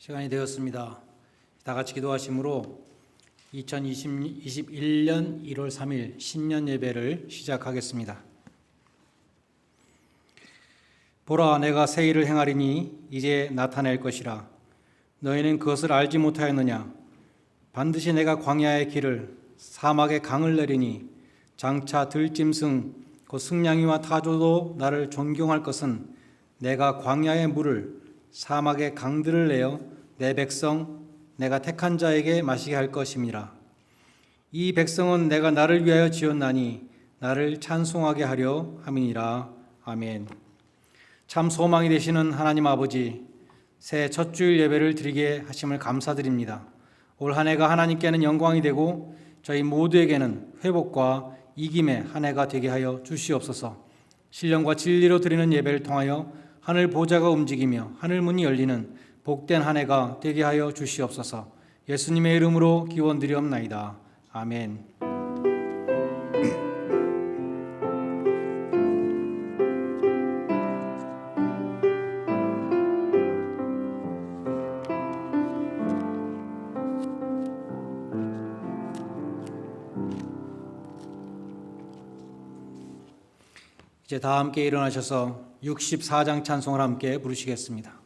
시간이 되었습니다. 다 같이 기도하심으로 2021년 1월 3일 신년 예배를 시작하겠습니다. 보라, 내가 새 일을 행하리니 이제 나타낼 것이라. 너희는 그것을 알지 못하였느냐? 반드시 내가 광야의 길을 사막의 강을 내리니 장차 들짐승 곧 승냥이와 타조도 나를 존경할 것은 내가 광야의 물을 사막의 강들을 내어 내 백성 내가 택한 자에게 마시게 할 것임이라. 이 백성은 내가 나를 위하여 지었나니 나를 찬송하게 하려 함이니라. 아멘. 참 소망이 되시는 하나님 아버지, 새 첫 주일 예배를 드리게 하심을 감사드립니다. 올 한 해가 하나님께는 영광이 되고 저희 모두에게는 회복과 이김의 한 해가 되게 하여 주시옵소서. 신령과 진리로 드리는 예배를 통하여 하늘 보좌가 움직이며 하늘 문이 열리는 복된 한 해가 되게 하여 주시옵소서. 예수님의 이름으로 기원드리옵나이다. 아멘. 이제 다 함께 일어나셔서 64장 찬송을 함께 부르시겠습니다.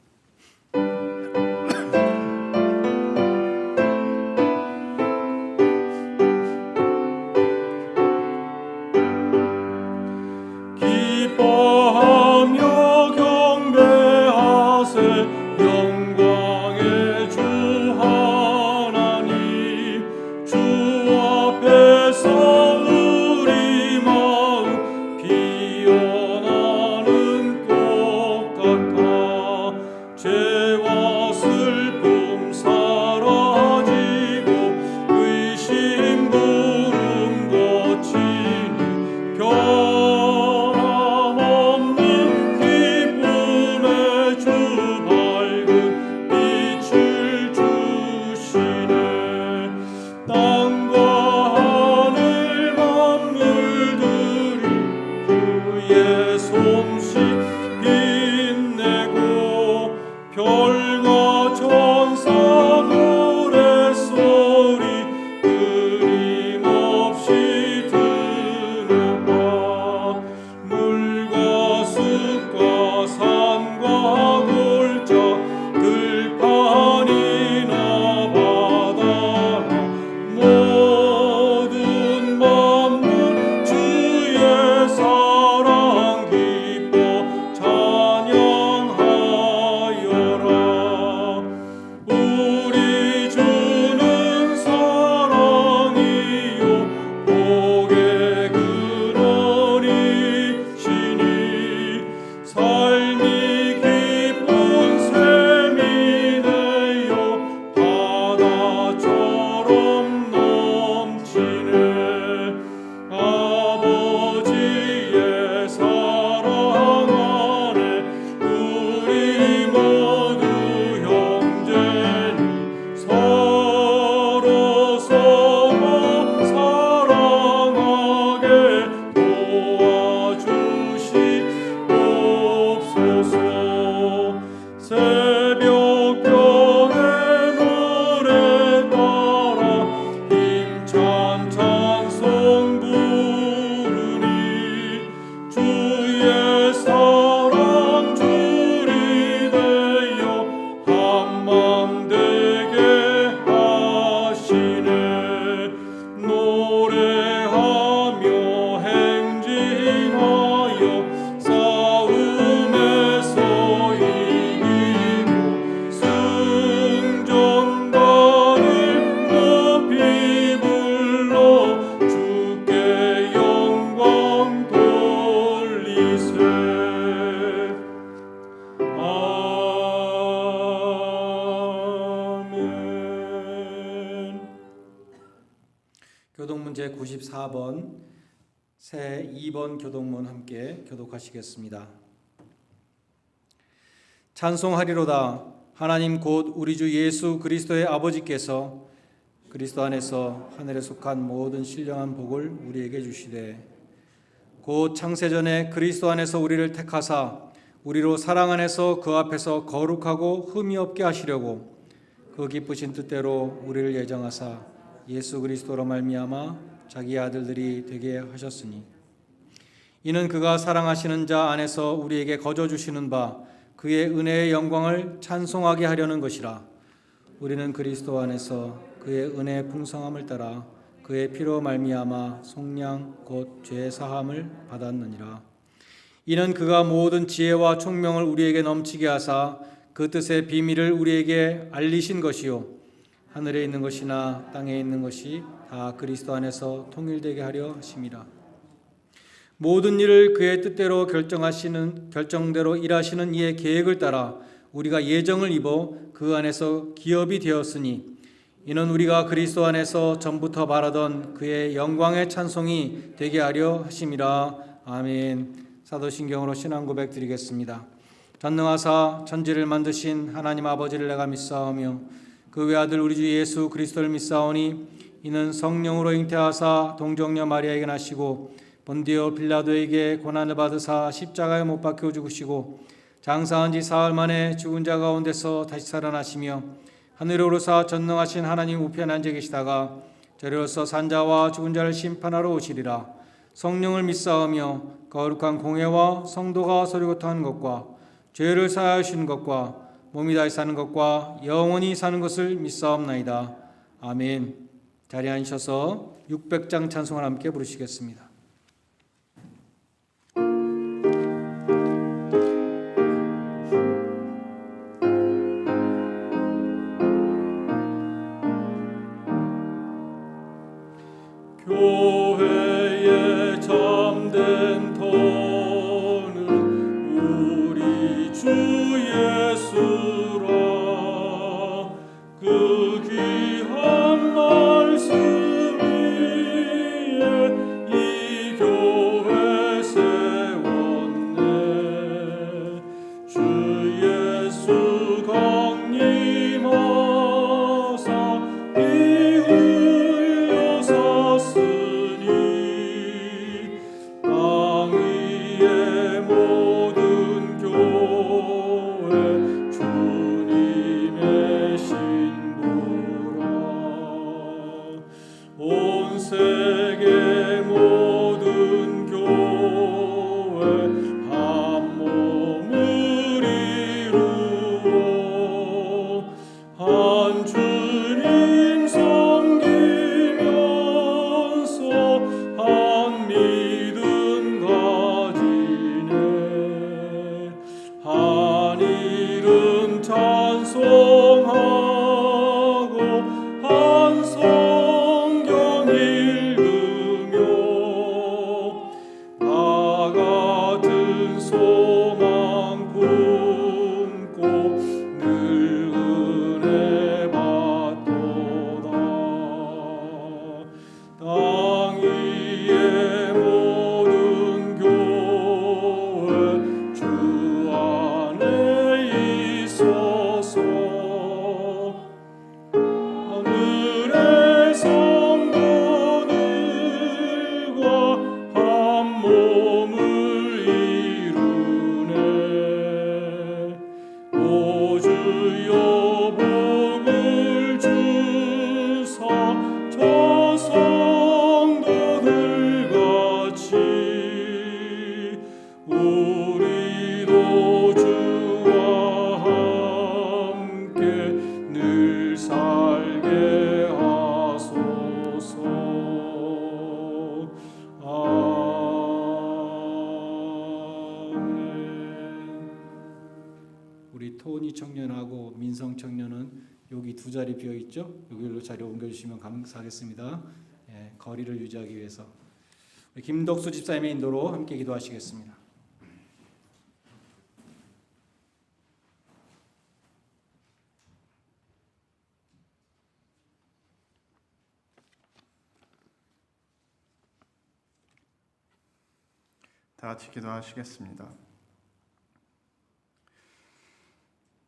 교독문제 94번, 새 2번 교독문 함께 교독하시겠습니다. 찬송하리로다. 하나님 곧 우리 주 예수 그리스도의 아버지께서 그리스도 안에서 하늘에 속한 모든 신령한 복을 우리에게 주시되 곧 창세전에 그리스도 안에서 우리를 택하사 우리로 사랑 안에서 그 앞에서 거룩하고 흠이 없게 하시려고 그 기쁘신 뜻대로 우리를 예정하사 예수 그리스도로 말미암아 자기 아들들이 되게 하셨으니 이는 그가 사랑하시는 자 안에서 우리에게 거저 주시는 바 그의 은혜의 영광을 찬송하게 하려는 것이라. 우리는 그리스도 안에서 그의 은혜의 풍성함을 따라 그의 피로 말미암아 속량 곧 죄 사함을 받았느니라. 이는 그가 모든 지혜와 총명을 우리에게 넘치게 하사 그 뜻의 비밀을 우리에게 알리신 것이요 하늘에 있는 것이나 땅에 있는 것이 다 그리스도 안에서 통일되게 하려 하심이라. 모든 일을 그의 뜻대로 결정대로 일하시는 이의 계획을 따라 우리가 예정을 입어 그 안에서 기업이 되었으니 이는 우리가 그리스도 안에서 전부터 바라던 그의 영광의 찬송이 되게 하려 하심이라. 아멘. 사도신경으로 신앙 고백 드리겠습니다. 전능하사 천지를 만드신 하나님 아버지를 내가 믿사오며 그 외아들 우리 주 예수 그리스도를 믿사오니 이는 성령으로 잉태하사 동정녀 마리아에게 나시고 본디오 빌라도에게 고난을 받으사 십자가에 못 박혀 죽으시고 장사한 지 사흘 만에 죽은 자 가운데서 다시 살아나시며 하늘에 오르사 전능하신 하나님 우편에 앉아 계시다가 저리로서 산자와 죽은 자를 심판하러 오시리라. 성령을 믿사오며 거룩한 공회와 성도가 서리고토하는 것과 죄를 사하여 주시는 것과 몸이 다시 사는 것과 영원히 사는 것을 믿사옵나이다. 아멘. 자리에 앉으셔서 600장 찬송을 함께 부르시겠습니다. 교회의 참된 터는 우리 주 예수라. 그 귀한 말씀 위에 이 교회 세웠네. 주 예수 강림하사 이 흘려 섰으니 땅 위의 모든 교회 주님의 신부라. 온 세계 모든 교회 한 몸을 이루어 한 주님 섬기면서 한 믿음 가지네. 한 이름 찬송하고 한 성경 읽으며 다 같은 소망 품고 늘 은혜 받도다. 땅 위의 모든 교회 주 안에 있어서 하늘의 성도들과 한 몸을 이루네. 오 주여 복을 주사 저 성도들 같이 우리도 주와 함께 늘 살게 하소서. 아멘. 우리 토니 청년하고 민성 청년은 여기 두 자리 비어 있죠? 여기로 자리 옮겨주시면 감사하겠습니다. 예, 거리를 유지하기 위해서 우리 김덕수 집사님의 인도로 함께 기도하시겠습니다. 다 같이 기도하시겠습니다.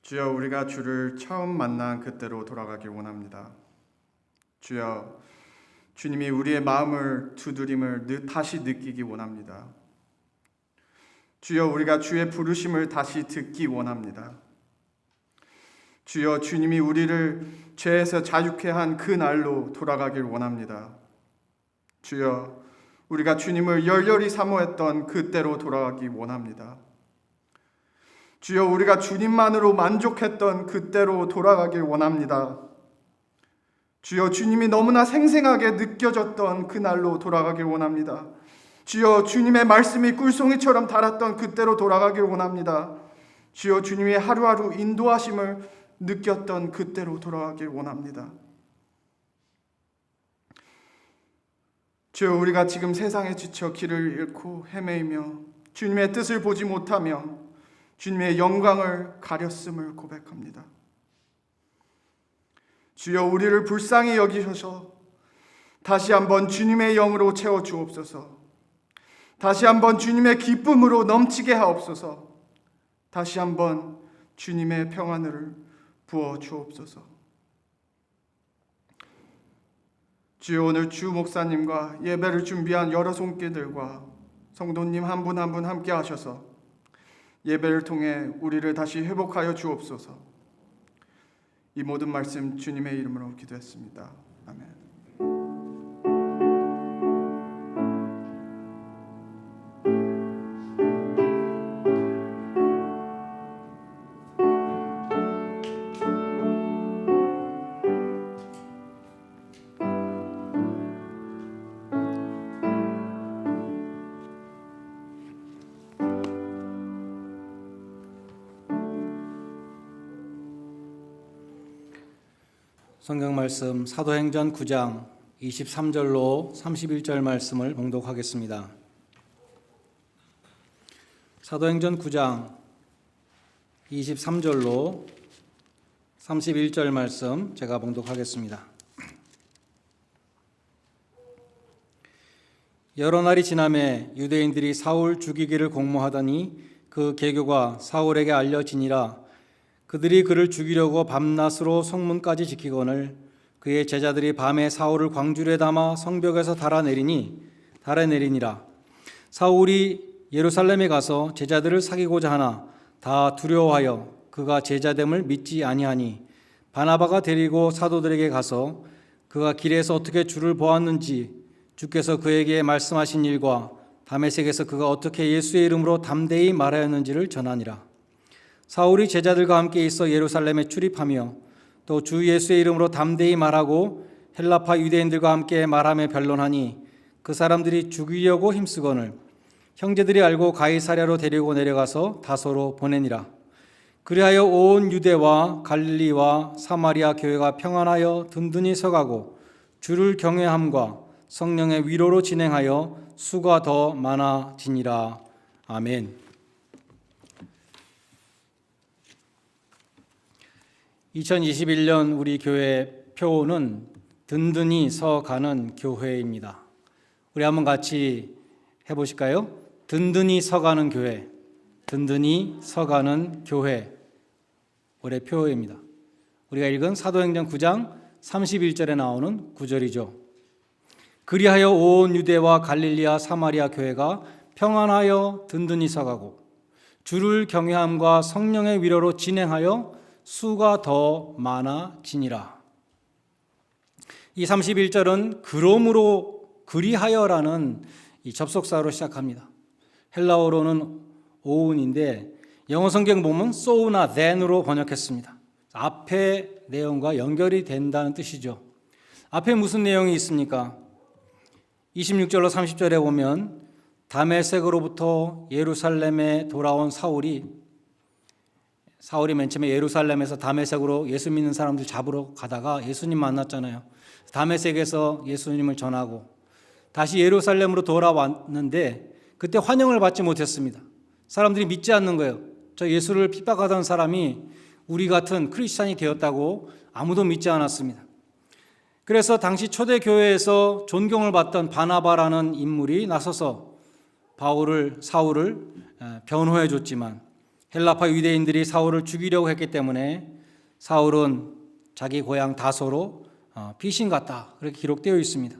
주여, 우리가 주를 처음 만난 그때로 돌아가기 원합니다. 주여, 주님이 우리의 마음을 두드림을 다시 느끼기 원합니다. 주여, 우리가 주의 부르심을 다시 듣기 원합니다. 주여, 주님이 우리를 죄에서 자유케 한 그 날로 돌아가길 원합니다. 주여, 우리가 주님을 열렬히 사모했던 그때로 돌아가기 원합니다. 주여, 우리가 주님만으로 만족했던 그때로 돌아가길 원합니다. 주여, 주님이 너무나 생생하게 느껴졌던 그날로 돌아가길 원합니다. 주여, 주님의 말씀이 꿀송이처럼 달았던 그때로 돌아가길 원합니다. 주여, 주님이 하루하루 인도하심을 느꼈던 그때로 돌아가길 원합니다. 주여, 우리가 지금 세상에 지쳐 길을 잃고 헤매이며 주님의 뜻을 보지 못하며 주님의 영광을 가렸음을 고백합니다. 주여, 우리를 불쌍히 여기셔서 다시 한번 주님의 영으로 채워 주옵소서. 다시 한번 주님의 기쁨으로 넘치게 하옵소서. 다시 한번 주님의 평안을 부어 주옵소서. 주여, 오늘 주 목사님과 예배를 준비한 여러 손길들과 성도님 한 분 한 분 함께 하셔서 예배를 통해 우리를 다시 회복하여 주옵소서. 이 모든 말씀 주님의 이름으로 기도했습니다. 아멘. 성경 말씀 사도행전 9장 23절로 31절 말씀을 봉독하겠습니다. 사도행전 9장 23절로 31절 말씀 제가 봉독하겠습니다. 여러 날이 지나매 유대인들이 사울 죽이기를 공모하더니 그 계교가 사울에게 알려지니라. 그들이 그를 죽이려고 밤낮으로 성문까지 지키거늘 그의 제자들이 밤에 사울을 광주리에 담아 성벽에서 달아내리니라. 사울이 예루살렘에 가서 제자들을 사귀고자 하나 다 두려워하여 그가 제자됨을 믿지 아니하니 바나바가 데리고 사도들에게 가서 그가 길에서 어떻게 주를 보았는지 주께서 그에게 말씀하신 일과 다메섹에서 그가 어떻게 예수의 이름으로 담대히 말하였는지를 전하니라. 사울이 제자들과 함께 있어 예루살렘에 출입하며 또 주 예수의 이름으로 담대히 말하고 헬라파 유대인들과 함께 말하며 변론하니 그 사람들이 죽이려고 힘쓰거늘 형제들이 알고 가이사랴로 데리고 내려가서 다소로 보내니라. 그리하여 온 유대와 갈릴리와 사마리아 교회가 평안하여 든든히 서가고 주를 경외함과 성령의 위로로 진행하여 수가 더 많아지니라. 아멘. 2021년 우리 교회 표어는 든든히 서가는 교회입니다. 우리 한번 같이 해보실까요? 든든히 서가는 교회, 든든히 서가는 교회. 올해 표어입니다. 우리가 읽은 사도행전 9장 31절에 나오는 구절이죠. 그리하여 온 유대와 갈릴리아 사마리아 교회가 평안하여 든든히 서가고 주를 경외함과 성령의 위로로 진행하여 수가 더 많아지니라. 이 31절은 그러므로 그리하여라는 이 접속사로 시작합니다. 헬라어로는 오운인데 영어 성경 보면 so나 then으로 번역했습니다. 앞에 내용과 연결이 된다는 뜻이죠. 앞에 무슨 내용이 있습니까? 26절로 30절에 보면 다메섹으로부터 예루살렘에 돌아온 사울이 맨 처음에 예루살렘에서 다메섹으로 예수 믿는 사람들 잡으러 가다가 예수님 만났잖아요. 다메섹에서 예수님을 전하고 다시 예루살렘으로 돌아왔는데 그때 환영을 받지 못했습니다. 사람들이 믿지 않는 거예요. 저 예수를 핍박하던 사람이 우리 같은 크리스찬이 되었다고 아무도 믿지 않았습니다. 그래서 당시 초대교회에서 존경을 받던 바나바라는 인물이 나서서 사울을 변호해 줬지만 헬라파 유대인들이 사울을 죽이려고 했기 때문에 사울은 자기 고향 다소로 피신 갔다. 그렇게 기록되어 있습니다.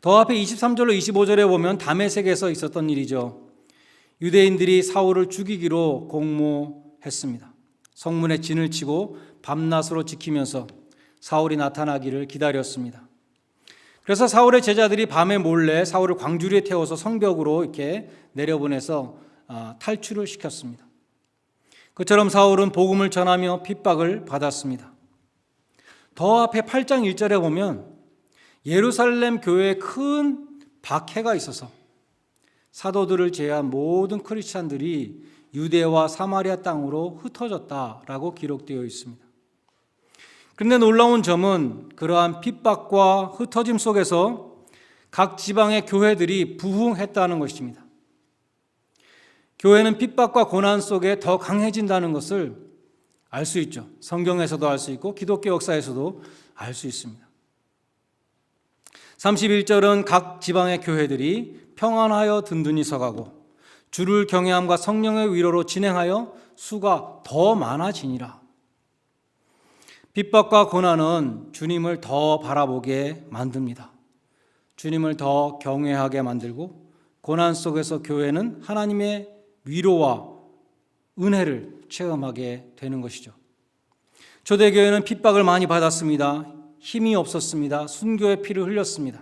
더 앞에 23절로 25절에 보면 다메섹에서 있었던 일이죠. 유대인들이 사울을 죽이기로 공모했습니다. 성문에 진을 치고 밤낮으로 지키면서 사울이 나타나기를 기다렸습니다. 그래서 사울의 제자들이 밤에 몰래 사울을 광주리에 태워서 성벽으로 이렇게 내려보내서 탈출을 시켰습니다. 그처럼 사울은 복음을 전하며 핍박을 받았습니다. 더 앞에 8장 1절에 보면 예루살렘 교회에 큰 박해가 있어서 사도들을 제외한 모든 크리스찬들이 유대와 사마리아 땅으로 흩어졌다라고 기록되어 있습니다. 그런데 놀라운 점은 그러한 핍박과 흩어짐 속에서 각 지방의 교회들이 부흥했다는 것입니다. 교회는 핍박과 고난 속에 더 강해진다는 것을 알 수 있죠. 성경에서도 알 수 있고 기독교 역사에서도 알 수 있습니다. 31절은 각 지방의 교회들이 평안하여 든든히 서가고 주를 경외함과 성령의 위로로 진행하여 수가 더 많아지니라. 핍박과 고난은 주님을 더 바라보게 만듭니다. 주님을 더 경외하게 만들고 고난 속에서 교회는 하나님의 위로와 은혜를 체험하게 되는 것이죠. 초대교회는 핍박을 많이 받았습니다. 힘이 없었습니다. 순교의 피를 흘렸습니다.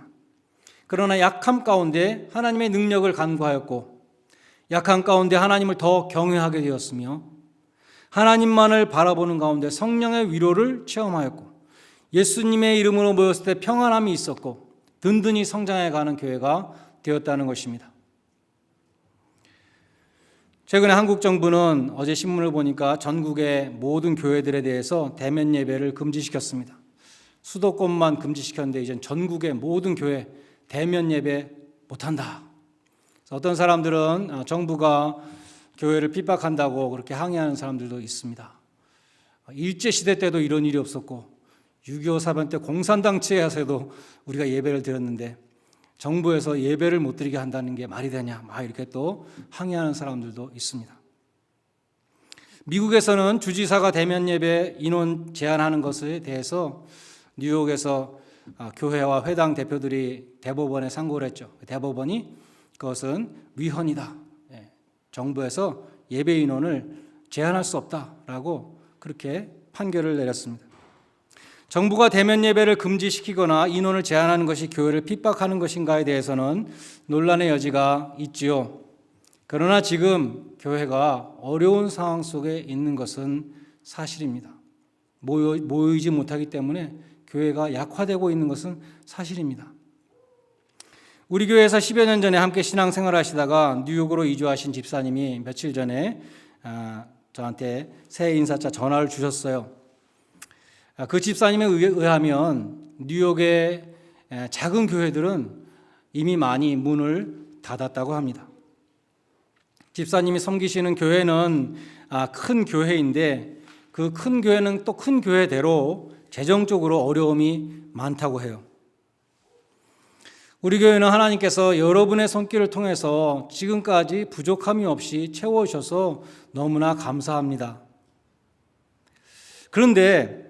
그러나 약함 가운데 하나님의 능력을 간구하였고 약한 가운데 하나님을 더 경외하게 되었으며 하나님만을 바라보는 가운데 성령의 위로를 체험하였고 예수님의 이름으로 모였을 때 평안함이 있었고 든든히 성장해가는 교회가 되었다는 것입니다. 최근에 한국 정부는 어제 신문을 보니까 전국의 모든 교회들에 대해서 대면 예배를 금지시켰습니다. 수도권만 금지시켰는데 이젠 전국의 모든 교회 대면 예배 못한다. 어떤 사람들은 정부가 교회를 핍박한다고 그렇게 항의하는 사람들도 있습니다. 일제시대 때도 이런 일이 없었고 6.25 사변 때 공산당체에서도 우리가 예배를 드렸는데 정부에서 예배를 못 드리게 한다는 게 말이 되냐 막 이렇게 또 항의하는 사람들도 있습니다. 미국에서는 주지사가 대면 예배 인원 제한하는 것에 대해서 뉴욕에서 교회와 회당 대표들이 대법원에 상고를 했죠. 대법원이 그것은 위헌이다. 정부에서 예배 인원을 제한할 수 없다라고 그렇게 판결을 내렸습니다. 정부가 대면 예배를 금지시키거나 인원을 제한하는 것이 교회를 핍박하는 것인가에 대해서는 논란의 여지가 있지요. 그러나 지금 교회가 어려운 상황 속에 있는 것은 사실입니다. 모이지 못하기 때문에 교회가 약화되고 있는 것은 사실입니다. 우리 교회에서 10여 년 전에 함께 신앙생활 하시다가 뉴욕으로 이주하신 집사님이 며칠 전에 저한테 새해 인사차 전화를 주셨어요. 그 집사님에 의하면 뉴욕의 작은 교회들은 이미 많이 문을 닫았다고 합니다. 집사님이 섬기시는 교회는 큰 교회인데 그 큰 교회는 또 큰 교회대로 재정적으로 어려움이 많다고 해요. 우리 교회는 하나님께서 여러분의 손길을 통해서 지금까지 부족함이 없이 채워주셔서 너무나 감사합니다. 그런데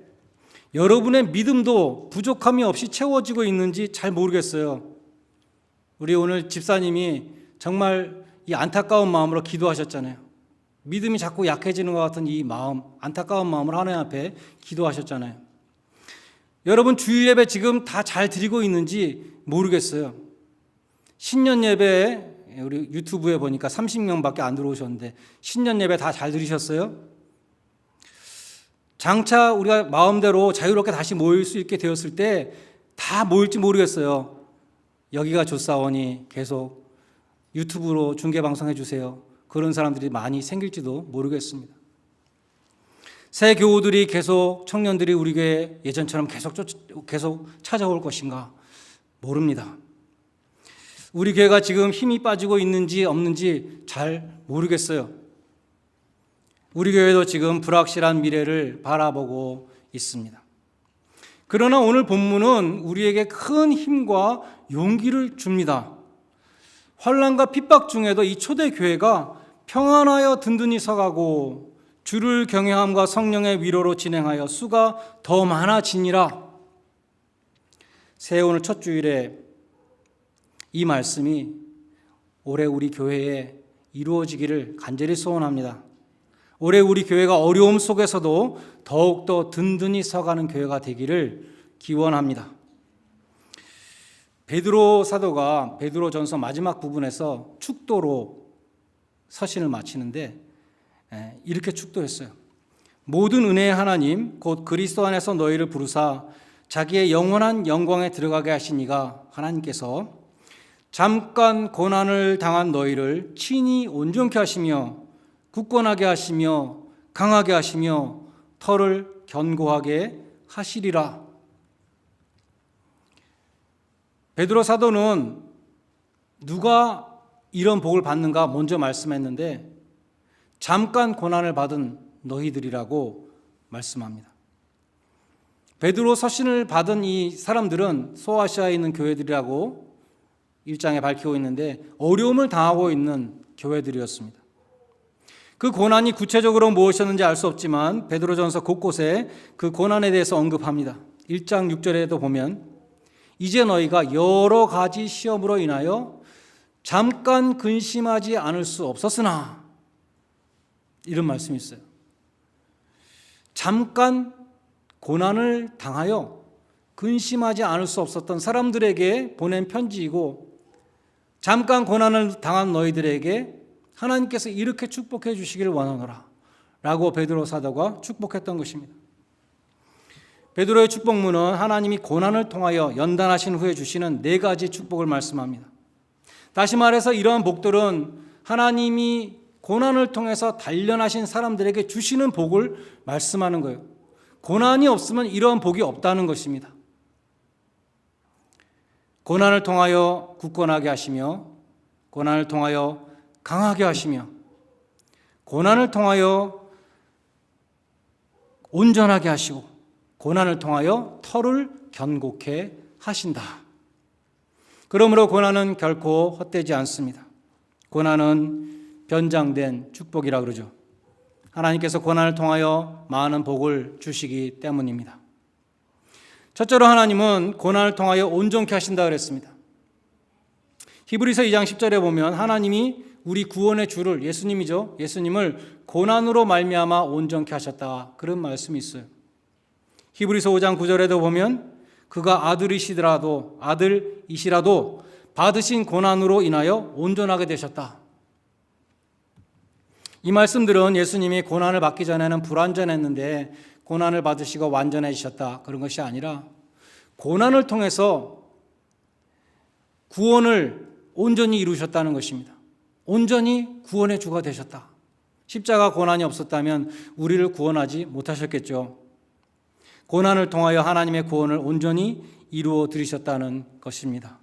여러분의 믿음도 부족함이 없이 채워지고 있는지 잘 모르겠어요. 우리 오늘 집사님이 정말 이 안타까운 마음으로 기도하셨잖아요. 믿음이 자꾸 약해지는 것 같은 이 마음, 안타까운 마음으로 하나님 앞에 기도하셨잖아요. 여러분 주일 예배 지금 다 잘 드리고 있는지 모르겠어요. 신년 예배에 우리 유튜브에 보니까 30명밖에 안 들어오셨는데 신년 예배 다 잘 들으셨어요? 장차 우리가 마음대로 자유롭게 다시 모일 수 있게 되었을 때 다 모일지 모르겠어요. 여기가 좋사오니 계속 유튜브로 중계방송해 주세요. 그런 사람들이 많이 생길지도 모르겠습니다. 새 교우들이 계속 청년들이 우리 교회 예전처럼 계속 찾아올 것인가 모릅니다. 우리 교회가 지금 힘이 빠지고 있는지 없는지 잘 모르겠어요. 우리 교회도 지금 불확실한 미래를 바라보고 있습니다. 그러나 오늘 본문은 우리에게 큰 힘과 용기를 줍니다. 환난과 핍박 중에도 이 초대 교회가 평안하여 든든히 서가고 주를 경외함과 성령의 위로로 진행하여 수가 더 많아지니라. 새해 오늘 첫 주일에 이 말씀이 올해 우리 교회에 이루어지기를 간절히 소원합니다. 올해 우리 교회가 어려움 속에서도 더욱더 든든히 서가는 교회가 되기를 기원합니다. 베드로 사도가 베드로전서 마지막 부분에서 축도로 서신을 마치는데 이렇게 축도했어요. 모든 은혜의 하나님 곧 그리스도 안에서 너희를 부르사 자기의 영원한 영광에 들어가게 하신 이가 하나님께서 잠깐 고난을 당한 너희를 친히 온전케 하시며 굳건하게 하시며 강하게 하시며 터를 견고하게 하시리라. 베드로 사도는 누가 이런 복을 받는가 먼저 말씀했는데 잠깐 고난을 받은 너희들이라고 말씀합니다. 베드로 서신을 받은 이 사람들은 소아시아에 있는 교회들이라고 1장에 밝히고 있는데 어려움을 당하고 있는 교회들이었습니다. 그 고난이 구체적으로 무엇이었는지 알 수 없지만 베드로전서 곳곳에 그 고난에 대해서 언급합니다. 1장 6절에도 보면 이제 너희가 여러 가지 시험으로 인하여 잠깐 근심하지 않을 수 없었으나 이런 말씀이 있어요. 잠깐 고난을 당하여 근심하지 않을 수 없었던 사람들에게 보낸 편지이고 잠깐 고난을 당한 너희들에게 하나님께서 이렇게 축복해 주시기를 원하노라 라고 베드로 사도가 축복했던 것입니다. 베드로의 축복문은 하나님이 고난을 통하여 연단하신 후에 주시는 4가지 축복을 말씀합니다. 다시 말해서 이러한 복들은 하나님이 고난을 통해서 단련하신 사람들에게 주시는 복을 말씀하는 거예요. 고난이 없으면 이러한 복이 없다는 것입니다. 고난을 통하여 굳건하게 하시며 고난을 통하여 강하게 하시며 고난을 통하여 온전하게 하시고 고난을 통하여 터를 견고케 하신다. 그러므로 고난은 결코 헛되지 않습니다. 고난은 변장된 축복이라 그러죠. 하나님께서 고난을 통하여 많은 복을 주시기 때문입니다. 첫째로 하나님은 고난을 통하여 온전케 하신다 그랬습니다. 히브리서 2장 10절에 보면 하나님이 우리 구원의 주를 예수님이죠. 예수님을 고난으로 말미암아 온전케 하셨다. 그런 말씀이 있어요. 히브리서 5장 9절에도 보면 그가 아들이시라도 받으신 고난으로 인하여 온전하게 되셨다. 이 말씀들은 예수님이 고난을 받기 전에는 불완전했는데 고난을 받으시고 완전해지셨다. 그런 것이 아니라 고난을 통해서 구원을 온전히 이루셨다는 것입니다. 온전히 구원의 주가 되셨다. 십자가 고난이 없었다면 우리를 구원하지 못하셨겠죠. 고난을 통하여 하나님의 구원을 온전히 이루어 드리셨다는 것입니다.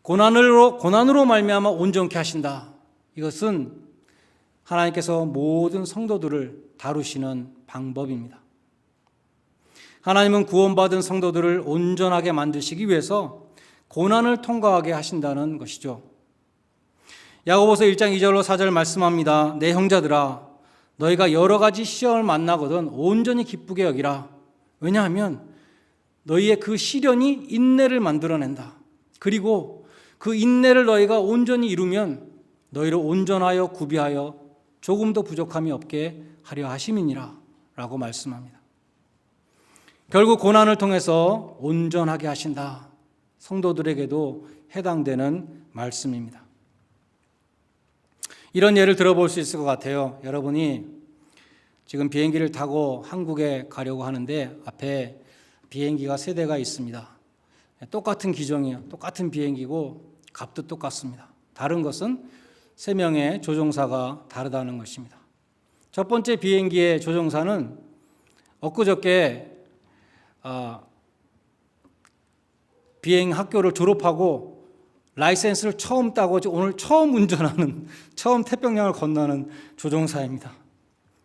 고난으로 말미암아 온전케 하신다. 이것은 하나님께서 모든 성도들을 다루시는 방법입니다. 하나님은 구원받은 성도들을 온전하게 만드시기 위해서 고난을 통과하게 하신다는 것이죠. 야고보서 1장 2절로 4절 말씀합니다. 내 형제들아 너희가 여러 가지 시험을 만나거든 온전히 기쁘게 여기라. 왜냐하면 너희의 그 시련이 인내를 만들어낸다. 그리고 그 인내를 너희가 온전히 이루면 너희를 온전하여 구비하여 조금도 부족함이 없게 하려 하심이니라 라고 말씀합니다. 결국 고난을 통해서 온전하게 하신다. 성도들에게도 해당되는 말씀입니다. 이런 예를 들어볼 수 있을 것 같아요. 여러분이 지금 비행기를 타고 한국에 가려고 하는데 앞에 비행기가 3대가 있습니다. 똑같은 기종이에요. 똑같은 비행기고 값도 똑같습니다. 다른 것은 3명의 조종사가 다르다는 것입니다. 첫 번째 비행기의 조종사는 엊그저께 비행 학교를 졸업하고 라이센스를 처음 따고 오늘 처음 운전하는, 처음 태평양을 건너는 조종사입니다.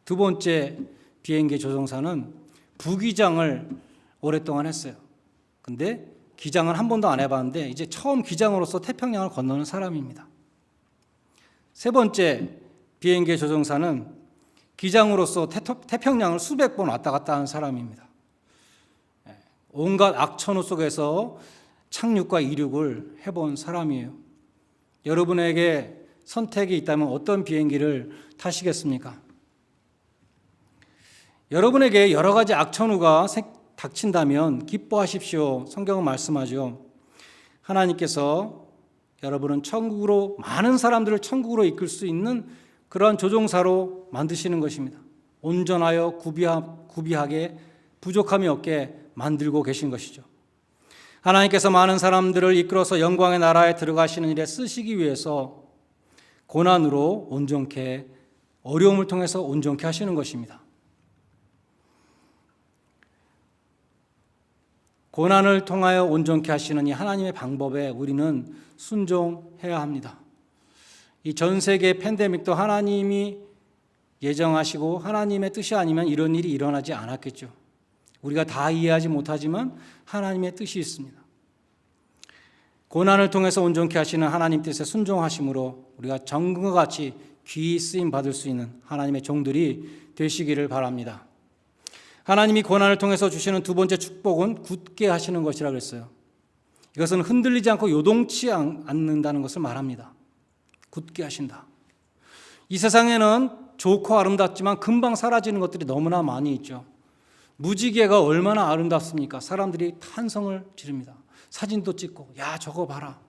두 번째 비행기 조종사는 부기장을 오랫동안 했어요. 근데 기장을 한 번도 안 해봤는데 이제 처음 기장으로서 태평양을 건너는 사람입니다. 세 번째 비행기 조종사는 기장으로서 태평양을 수백 번 왔다 갔다 하는 사람입니다. 온갖 악천후 속에서 착륙과 이륙을 해본 사람이에요. 여러분에게 선택이 있다면 어떤 비행기를 타시겠습니까? 여러분에게 여러 가지 악천후가 닥친다면 기뻐하십시오. 성경은 말씀하죠. 하나님께서 여러분은 천국으로, 많은 사람들을 천국으로 이끌 수 있는 그러한 조종사로 만드시는 것입니다. 온전하여 구비하게 부족함이 없게 만들고 계신 것이죠. 하나님께서 많은 사람들을 이끌어서 영광의 나라에 들어가시는 일에 쓰시기 위해서 고난으로 온전케, 어려움을 통해서 온전케 하시는 것입니다. 고난을 통하여 온전케 하시는 이 하나님의 방법에 우리는 순종해야 합니다. 이 전 세계 팬데믹도 하나님이 예정하시고 하나님의 뜻이 아니면 이런 일이 일어나지 않았겠죠. 우리가 다 이해하지 못하지만 하나님의 뜻이 있습니다. 고난을 통해서 온전케 하시는 하나님 뜻에 순종하심으로 우리가 정금과 같이 귀히 쓰임 받을 수 있는 하나님의 종들이 되시기를 바랍니다. 하나님이 고난을 통해서 주시는 두 번째 축복은 굳게 하시는 것이라고 그랬어요. 이것은 흔들리지 않고 요동치 않는다는 것을 말합니다. 굳게 하신다. 이 세상에는 좋고 아름답지만 금방 사라지는 것들이 너무나 많이 있죠. 무지개가 얼마나 아름답습니까? 사람들이 탄성을 지릅니다. 사진도 찍고, 야, 저거 봐라.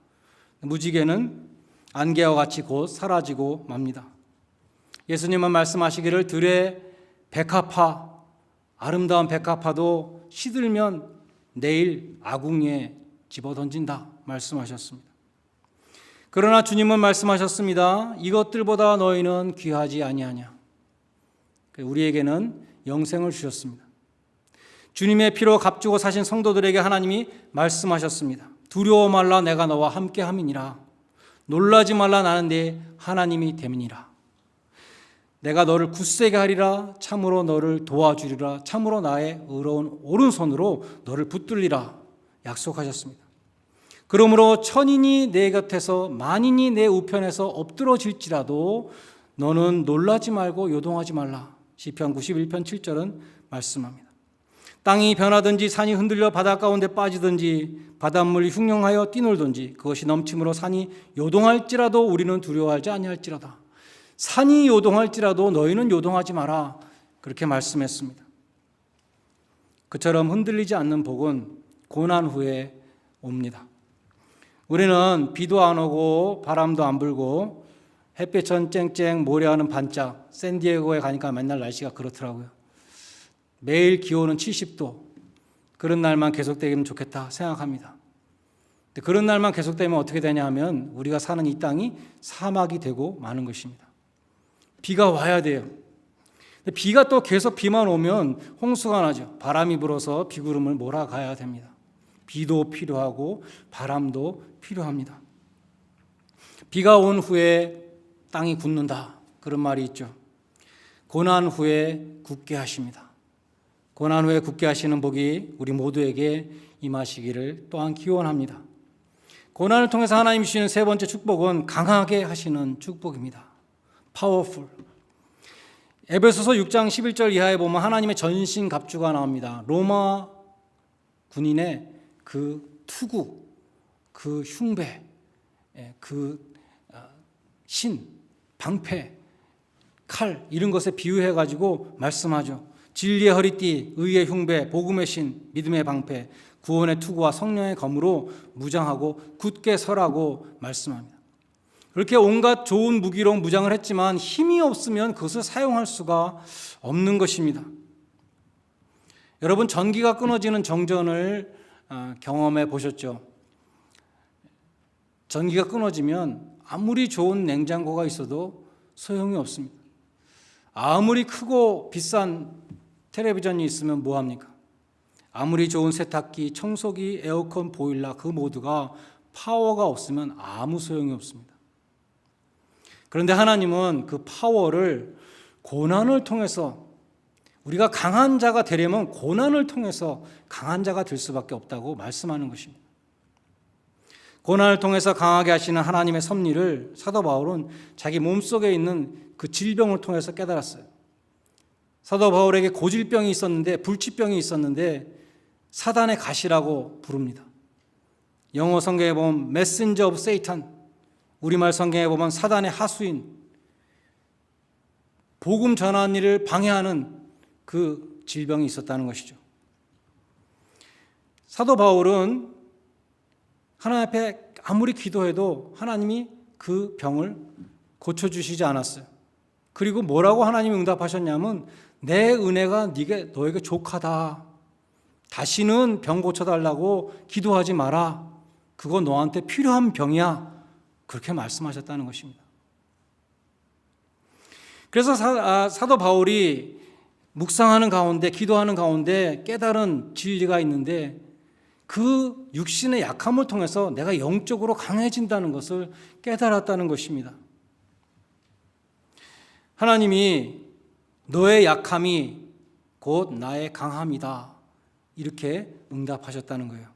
무지개는 안개와 같이 곧 사라지고 맙니다. 예수님은 말씀하시기를 들의 백합화, 아름다운 백합화도 시들면 내일 아궁이에 집어던진다 말씀하셨습니다. 그러나 주님은 말씀하셨습니다. 이것들보다 너희는 귀하지 아니하냐. 우리에게는 영생을 주셨습니다. 주님의 피로 값주고 사신 성도들에게 하나님이 말씀하셨습니다. 두려워 말라, 내가 너와 함께 함이니라. 놀라지 말라, 나는 네 하나님이 됨이니라. 내가 너를 굳세게 하리라. 참으로 너를 도와주리라. 참으로 나의 의로운 오른손으로 너를 붙들리라 약속하셨습니다. 그러므로 천인이 내 곁에서 만인이 내 우편에서 엎드러질지라도 너는 놀라지 말고 요동하지 말라. 시편 91편 7절은 말씀합니다. 땅이 변하든지 산이 흔들려 바다 가운데 빠지든지 바닷물이 흉용하여 뛰놀든지 그것이 넘침으로 산이 요동할지라도 우리는 두려워하지 아니할지라다. 산이 요동할지라도 너희는 요동하지 마라. 그렇게 말씀했습니다. 그처럼 흔들리지 않는 복은 고난 후에 옵니다. 우리는 비도 안 오고 바람도 안 불고 햇볕은 쨍쨍 모래하는 반짝, 샌디에고에 가니까 맨날 날씨가 그렇더라고요. 매일 기온은 70도, 그런 날만 계속되면 좋겠다 생각합니다. 근데 그런 날만 계속되면 어떻게 되냐 하면 우리가 사는 이 땅이 사막이 되고 마는 것입니다. 비가 와야 돼요. 근데 비가 또 계속 비만 오면 홍수가 나죠. 바람이 불어서 비구름을 몰아가야 됩니다. 비도 필요하고 바람도 필요합니다. 비가 온 후에 땅이 굳는다, 그런 말이 있죠. 고난 후에 굳게 하십니다. 고난 후에 굳게 하시는 복이 우리 모두에게 임하시기를 또한 기원합니다. 고난을 통해서 하나님 주시는 세 번째 축복은 강하게 하시는 축복입니다. 파워풀. 에베소서 6장 11절 이하에 보면 하나님의 전신 갑주가 나옵니다. 로마 군인의 그 투구, 그 흉배, 그 신, 방패, 칼 이런 것에 비유해 가지고 말씀하죠. 진리의 허리띠, 의의 흉배, 복음의 신, 믿음의 방패, 구원의 투구와 성령의 검으로 무장하고 굳게 서라고 말씀합니다. 그렇게 온갖 좋은 무기로 무장을 했지만 힘이 없으면 그것을 사용할 수가 없는 것입니다. 여러분, 전기가 끊어지는 정전을 경험해 보셨죠? 전기가 끊어지면 아무리 좋은 냉장고가 있어도 소용이 없습니다. 아무리 크고 비싼 텔레비전이 있으면 뭐합니까? 아무리 좋은 세탁기, 청소기, 에어컨, 보일러 그 모두가 파워가 없으면 아무 소용이 없습니다. 그런데 하나님은 그 파워를 고난을 통해서, 우리가 강한 자가 되려면 고난을 통해서 강한 자가 될 수밖에 없다고 말씀하는 것입니다. 고난을 통해서 강하게 하시는 하나님의 섭리를 사도 바울은 자기 몸속에 있는 그 질병을 통해서 깨달았어요. 사도 바울에게 고질병이 있었는데, 불치병이 있었는데 사단의 가시라고 부릅니다. 영어 성경에 보면 메신저 오브 세이탄, 우리말 성경에 보면 사단의 하수인, 복음 전하는 일을 방해하는 그 질병이 있었다는 것이죠. 사도 바울은 하나님 앞에 아무리 기도해도 하나님이 그 병을 고쳐주시지 않았어요. 그리고 뭐라고 하나님이 응답하셨냐면 내 은혜가 너에게 족하다. 다시는 병 고쳐달라고 기도하지 마라. 그거 너한테 필요한 병이야. 그렇게 말씀하셨다는 것입니다. 그래서 사도 바울이 묵상하는 가운데 기도하는 가운데 깨달은 진리가 있는데 그 육신의 약함을 통해서 내가 영적으로 강해진다는 것을 깨달았다는 것입니다. 하나님이 너의 약함이 곧 나의 강함이다. 이렇게 응답하셨다는 거예요.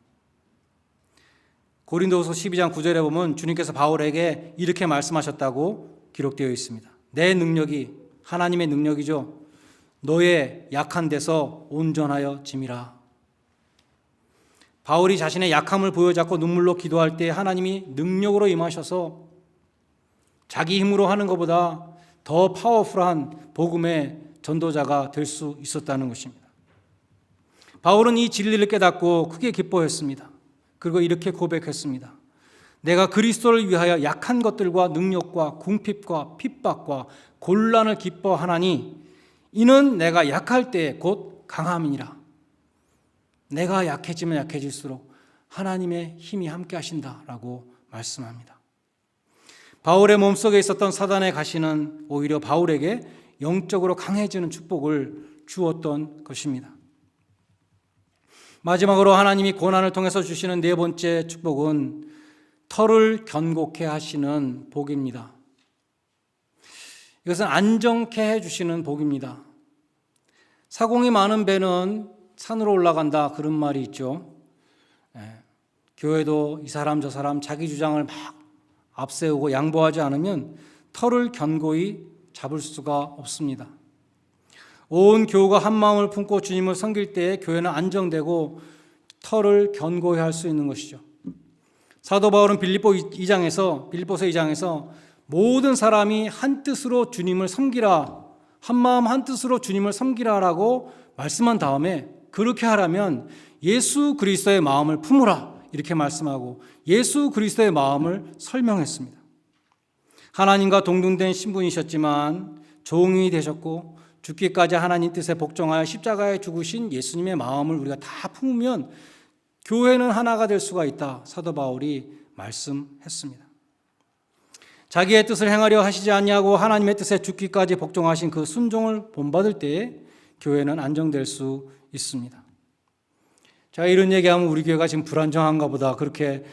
고린도후서 12장 9절에 보면 주님께서 바울에게 이렇게 말씀하셨다고 기록되어 있습니다. 내 능력이 하나님의 능력이죠. 너의 약한 데서 온전하여 짐이라. 바울이 자신의 약함을 보여잡고 눈물로 기도할 때 하나님이 능력으로 임하셔서 자기 힘으로 하는 것보다 더 파워풀한 복음의 전도자가 될 수 있었다는 것입니다. 바울은 이 진리를 깨닫고 크게 기뻐했습니다. 그리고 이렇게 고백했습니다. 내가 그리스도를 위하여 약한 것들과 능력과 궁핍과 핍박과 곤란을 기뻐하나니 이는 내가 약할 때 곧 강함이니라. 내가 약해지면 약해질수록 하나님의 힘이 함께 하신다라고 말씀합니다. 바울의 몸속에 있었던 사단의 가시는 오히려 바울에게 영적으로 강해지는 축복을 주었던 것입니다. 마지막으로 하나님이 고난을 통해서 주시는 네 번째 축복은 털을 견고케 하시는 복입니다. 이것은 안정케 해주시는 복입니다. 사공이 많은 배는 산으로 올라간다 그런 말이 있죠. 교회도 이 사람 저 사람 자기 주장을 막 앞세우고 양보하지 않으면 털을 견고히 잡을 수가 없습니다. 온 교우가 한 마음을 품고 주님을 섬길 때에 교회는 안정되고 털을 견고히 할 수 있는 것이죠. 사도 바울은 빌립보서 2장에서 모든 사람이 한 뜻으로 주님을 섬기라, 한 마음 한 뜻으로 주님을 섬기라라고 말씀한 다음에 그렇게 하라면 예수 그리스도의 마음을 품으라 이렇게 말씀하고 예수 그리스도의 마음을 설명했습니다. 하나님과 동등된 신분이셨지만 종이 되셨고 죽기까지 하나님 뜻에 복종하여 십자가에 죽으신 예수님의 마음을 우리가 다 품으면 교회는 하나가 될 수가 있다. 사도 바울이 말씀했습니다. 자기의 뜻을 행하려 하시지 않냐고 하나님의 뜻에 죽기까지 복종하신 그 순종을 본받을 때에 교회는 안정될 수 있습니다. 제가 이런 얘기하면 우리 교회가 지금 불안정한가 보다 그렇게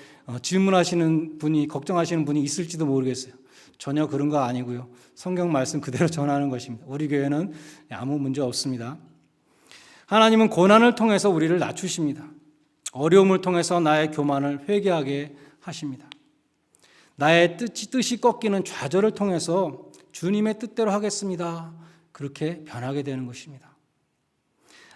질문하시는 분이 걱정하시는 분이 있을지도 모르겠어요. 전혀 그런 거 아니고요. 성경 말씀 그대로 전하는 것입니다. 우리 교회는 아무 문제 없습니다. 하나님은 고난을 통해서 우리를 낮추십니다. 어려움을 통해서 나의 교만을 회개하게 하십니다. 나의 뜻이 꺾이는 좌절을 통해서 주님의 뜻대로 하겠습니다. 그렇게 변하게 되는 것입니다.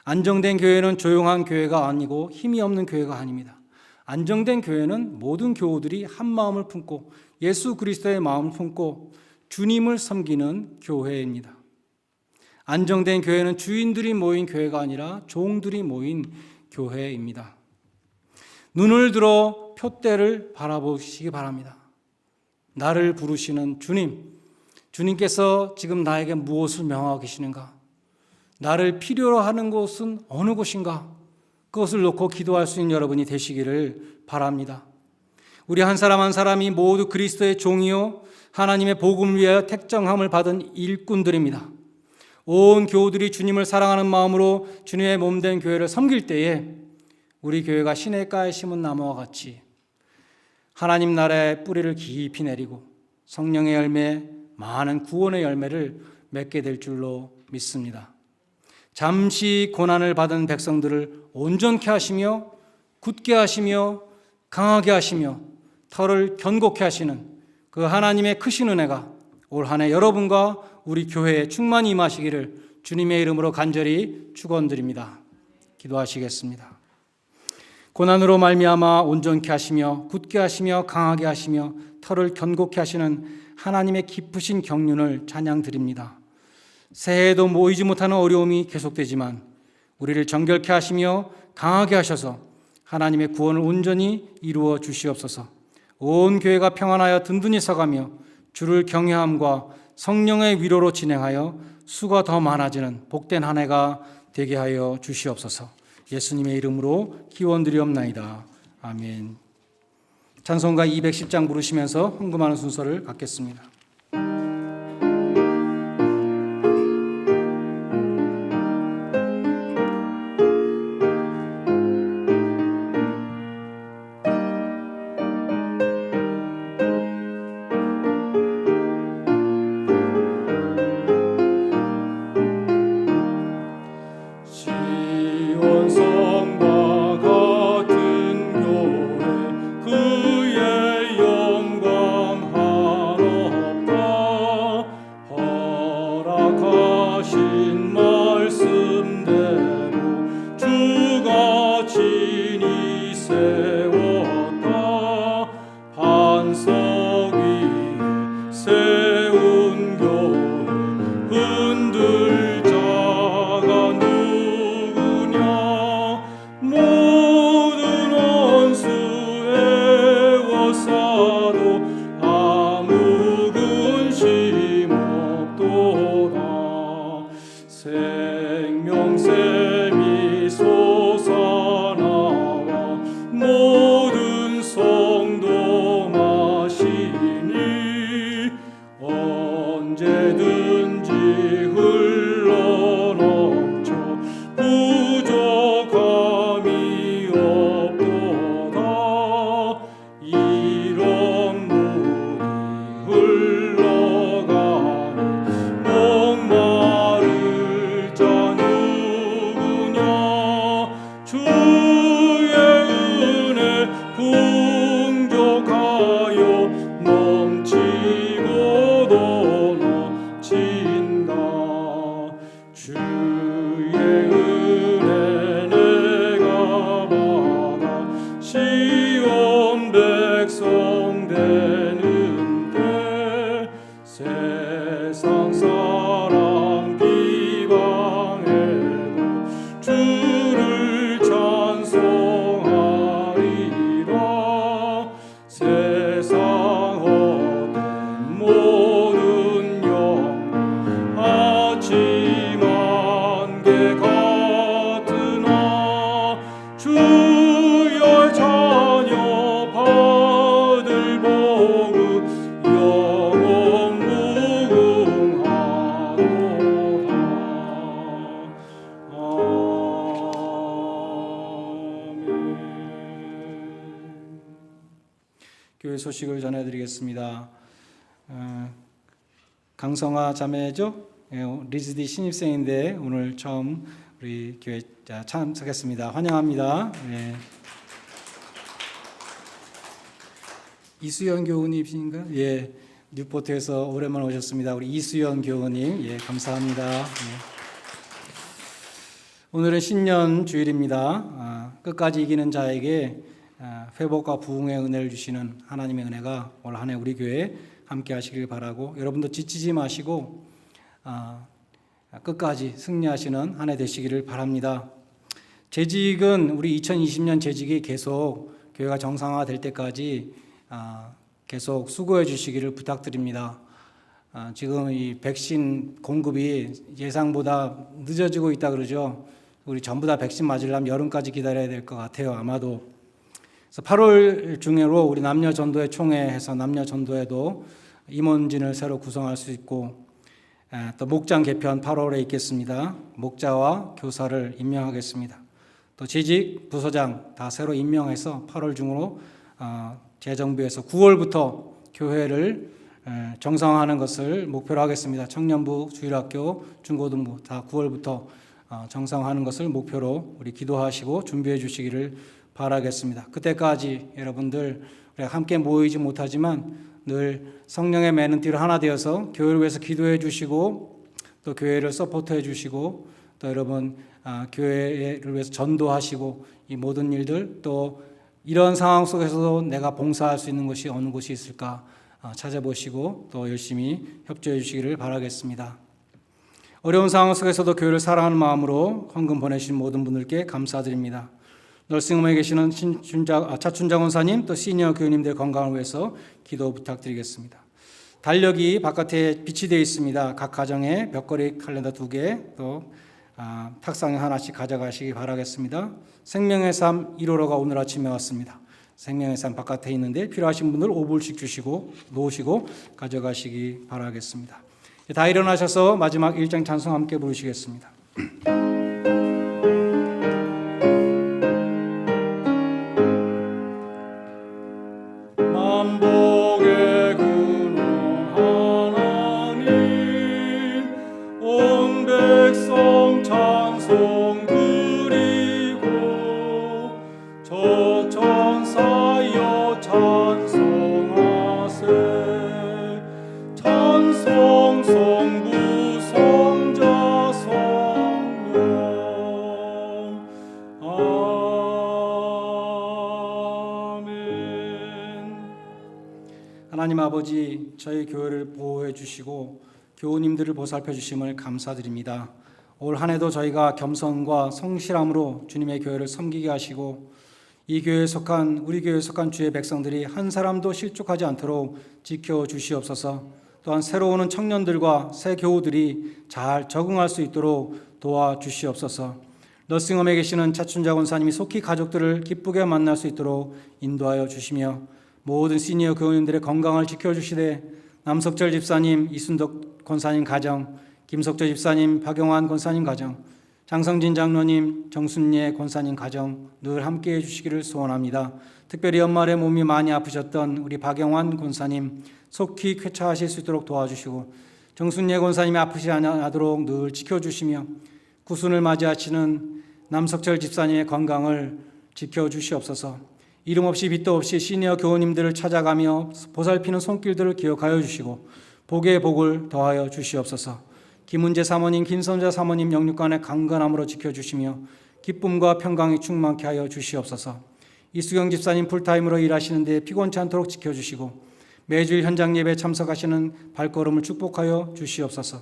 안정된 교회는 조용한 교회가 아니고 힘이 없는 교회가 아닙니다. 안정된 교회는 모든 교우들이 한 마음을 품고 예수 그리스도의 마음을 품고 주님을 섬기는 교회입니다. 안정된 교회는 주인들이 모인 교회가 아니라 종들이 모인 교회입니다. 눈을 들어 푯대를 바라보시기 바랍니다. 나를 부르시는 주님께서 지금 나에게 무엇을 명하고 계시는가? 나를 필요로 하는 곳은 어느 곳인가? 그것을 놓고 기도할 수 있는 여러분이 되시기를 바랍니다. 우리 한 사람 한 사람이 모두 그리스도의 종이요 하나님의 복음을 위하여 택정함을 받은 일꾼들입니다. 온 교우들이 주님을 사랑하는 마음으로 주님의 몸된 교회를 섬길 때에 우리 교회가 시냇가에 심은 나무와 같이 하나님 나라의 뿌리를 깊이 내리고 성령의 열매, 많은 구원의 열매를 맺게 될 줄로 믿습니다. 잠시 고난을 받은 백성들을 온전케 하시며 굳게 하시며 강하게 하시며 털을 견고케 하시는 그 하나님의 크신 은혜가 올 한 해 여러분과 우리 교회에 충만히 임하시기를 주님의 이름으로 간절히 축원드립니다. 기도하시겠습니다. 고난으로 말미암아 온전케 하시며 굳게 하시며 강하게 하시며 털을 견고케 하시는 하나님의 깊으신 경륜을 찬양드립니다. 새해에도 모이지 못하는 어려움이 계속되지만 우리를 정결케 하시며 강하게 하셔서 하나님의 구원을 온전히 이루어 주시옵소서. 온 교회가 평안하여 든든히 서가며 주를 경외함과 성령의 위로로 진행하여 수가 더 많아지는 복된 한 해가 되게 하여 주시옵소서. 예수님의 이름으로 기원드리옵나이다. 아멘. 찬송가 210장 부르시면서 헌금하는 순서를 갖겠습니다. 시온성과 같은 교회 그의 영광 한없다. 허락하신 말씀대로 주가 친히 세웠다. 반석 위에 세운 교회 흔들 자가 누구냐. 모든 원수 애워싸도 아무 근심 없도다. 생명샘이 솟아나와 모든 성도 마시니 언제든지 흘러넘쳐 부족함이 없도다. 이런 물이 흘러가네 목마를 자 누구냐. 주의 은혜 풍족하여 넘치고도 넘친다. 주의 은혜 내가 받아 시온 백성 되는 때 세상 사람 비방해도 주를 찬송하리라. 세상 헛된 모든 영광 아침 안개 같으나 주의 자녀 받을 복은 영원 무궁하도다. 아멘. 교회 소식을 전해드리겠습니다. 강성아 자매죠? 리즈디 신입생인데 오늘 처음 우리 교회 참석했습니다. 환영합니다. 네. 이수연 교우님이신가? 예, 뉴포트에서 오랜만에 오셨습니다. 우리 이수연 교우님, 예, 감사합니다. 예. 오늘은 신년 주일입니다. 끝까지 이기는 자에게 회복과 부흥의 은혜를 주시는 하나님의 은혜가 올 한 해 우리 교회에 함께 하시길 바라고, 여러분도 지치지 마시고 끝까지 승리하시는 한 해 되시기를 바랍니다. 재직은 우리 2020년 재직이 계속 교회가 정상화될 때까지 계속 수고해 주시기를 부탁드립니다. 지금 이 백신 공급이 예상보다 늦어지고 있다 그러죠. 우리 전부 다 백신 맞으려면 여름까지 기다려야 될 것 같아요. 아마도. 그래서 8월 중으로 우리 남녀 전도회 총회해서 남녀 전도회도 임원진을 새로 구성할 수 있고, 또 목장 개편 8월에 있겠습니다. 목자와 교사를 임명하겠습니다. 또 재직 부서장 다 새로 임명해서 8월 중으로 재정부에서 9월부터 교회를 정상화하는 것을 목표로 하겠습니다. 청년부, 주일학교, 중고등부 다 9월부터 정상화하는 것을 목표로 우리 기도하시고 준비해 주시기를 바라겠습니다. 그때까지 여러분들 우리가 함께 모이지 못하지만 늘 성령의 매는 띠로 하나 되어서 교회를 위해서 기도해 주시고, 또 교회를 서포트해 주시고, 또 여러분 교회를 위해서 전도하시고, 이 모든 일들, 또 이런 상황 속에서도 내가 봉사할 수 있는 곳이 어느 곳이 있을까 찾아보시고 또 열심히 협조해 주시기를 바라겠습니다. 어려운 상황 속에서도 교회를 사랑하는 마음으로 헌금 보내주신 모든 분들께 감사드립니다. 널싱홈에 계시는 차춘자 권사님 또 시니어 교우님들 건강을 위해서 기도 부탁드리겠습니다. 달력이 바깥에 비치되어 있습니다. 각 가정에 벽걸이 칼렌더 2개 또 탁상에 하나씩 가져가시기 바라겠습니다. 생명의 삶 1호로가 오늘 아침에 왔습니다. 생명의 삶 바깥에 있는데 필요하신 분들 5불씩 주시고 놓으시고 가져가시기 바라겠습니다. 다 일어나셔서 마지막 1장 찬송 함께 부르시겠습니다. 만복의 근원 하나님 온 백성 찬송 드리고 저 천사여 찬송하세 찬송 성부 성자 성령 아멘. 하나님 아버지, 저희 교회를 보호해 주시고 교우님들을 보살펴 주심을 감사드립니다. 올 한 해도 저희가 겸손과 성실함으로 주님의 교회를 섬기게 하시고 이 교회에 속한 우리 교회에 속한 주의 백성들이 한 사람도 실족하지 않도록 지켜 주시옵소서. 또한 새로 오는 청년들과 새 교우들이 잘 적응할 수 있도록 도와 주시옵소서. 너싱홈에 계시는 차춘자 권사님이 속히 가족들을 기쁘게 만날 수 있도록 인도하여 주시며 모든 시니어 교우님들의 건강을 지켜주시되 남석절 집사님, 이순덕 권사님 가정, 김석조 집사님, 박영환 권사님 가정, 장성진 장로님, 정순예 권사님 가정 늘 함께해 주시기를 소원합니다. 특별히 연말에 몸이 많이 아프셨던 우리 박영환 권사님 속히 쾌차하실 수 있도록 도와주시고 정순예 권사님이 아프지 않도록 늘 지켜주시며 구순을 맞이하시는 남석철 집사님의 건강을 지켜주시옵소서. 이름 없이 빚도 없이 시니어 교우님들을 찾아가며 보살피는 손길들을 기억하여 주시고 복의 복을 더하여 주시옵소서. 김은재 사모님, 김선자 사모님 영육간의 강건함으로 지켜주시며 기쁨과 평강이 충만케 하여 주시옵소서. 이수경 집사님 풀타임으로 일하시는데 피곤치 않도록 지켜주시고 매주일 현장 예배에 참석하시는 발걸음을 축복하여 주시옵소서.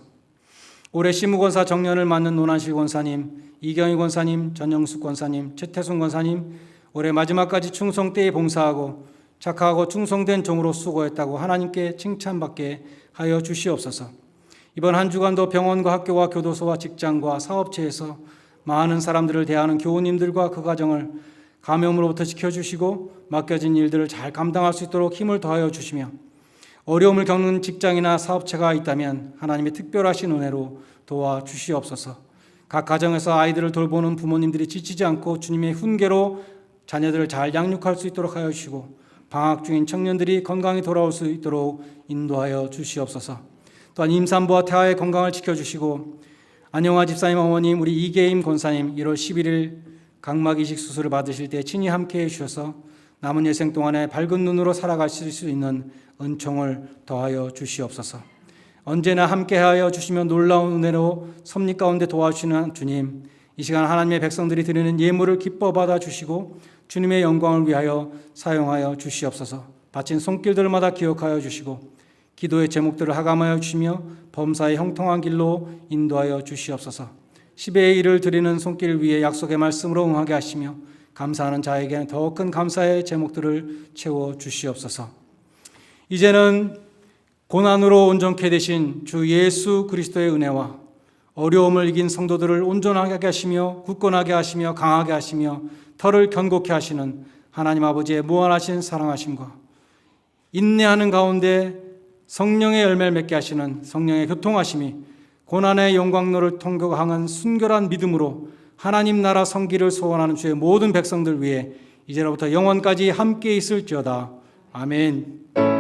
올해 시무권사 정년을 맡는 노난실 권사님, 이경희 권사님, 전영숙 권사님, 최태순 권사님 올해 마지막까지 충성되이 봉사하고 착하고 충성된 종으로 수고했다고 하나님께 칭찬받게 하여 주시옵소서. 이번 한 주간도 병원과 학교와 교도소와 직장과 사업체에서 많은 사람들을 대하는 교우님들과 그 가정을 감염으로부터 지켜주시고 맡겨진 일들을 잘 감당할 수 있도록 힘을 더하여 주시며 어려움을 겪는 직장이나 사업체가 있다면 하나님의 특별하신 은혜로 도와주시옵소서. 각 가정에서 아이들을 돌보는 부모님들이 지치지 않고 주님의 훈계로 자녀들을 잘 양육할 수 있도록 하여 주시고 방학 중인 청년들이 건강히 돌아올 수 있도록 인도하여 주시옵소서. 또한 임산부와 태아의 건강을 지켜주시고 안영화 집사님 어머님, 우리 이계임 권사님 1월 11일 각막 이식 수술을 받으실 때 친히 함께해 주셔서 남은 여생 동안에 밝은 눈으로 살아가실 수 있는 은총을 더하여 주시옵소서. 언제나 함께하여 주시며 놀라운 은혜로 섭리 가운데 도와주시는 주님, 이 시간 하나님의 백성들이 드리는 예물을 기뻐 받아 주시고 주님의 영광을 위하여 사용하여 주시옵소서. 바친 손길들마다 기억하여 주시고 기도의 제목들을 하감하여 주시며 범사의 형통한 길로 인도하여 주시옵소서. 10의 1을 드리는 손길 위에 약속의 말씀으로 응하게 하시며 감사하는 자에게는 더 큰 감사의 제목들을 채워 주시옵소서. 이제는 고난으로 온전케 되신 주 예수 그리스도의 은혜와 어려움을 이긴 성도들을 온전하게 하시며 굳건하게 하시며 강하게 하시며 털을 견고케 하시는 하나님 아버지의 무한하신 사랑하심과 인내하는 가운데 성령의 열매를 맺게 하시는 성령의 교통하심이 고난의 영광로를 통과하는 순결한 믿음으로 하나님 나라 성기를 소원하는 주의 모든 백성들 위해 이제로부터 영원까지 함께 있을지어다. 아멘.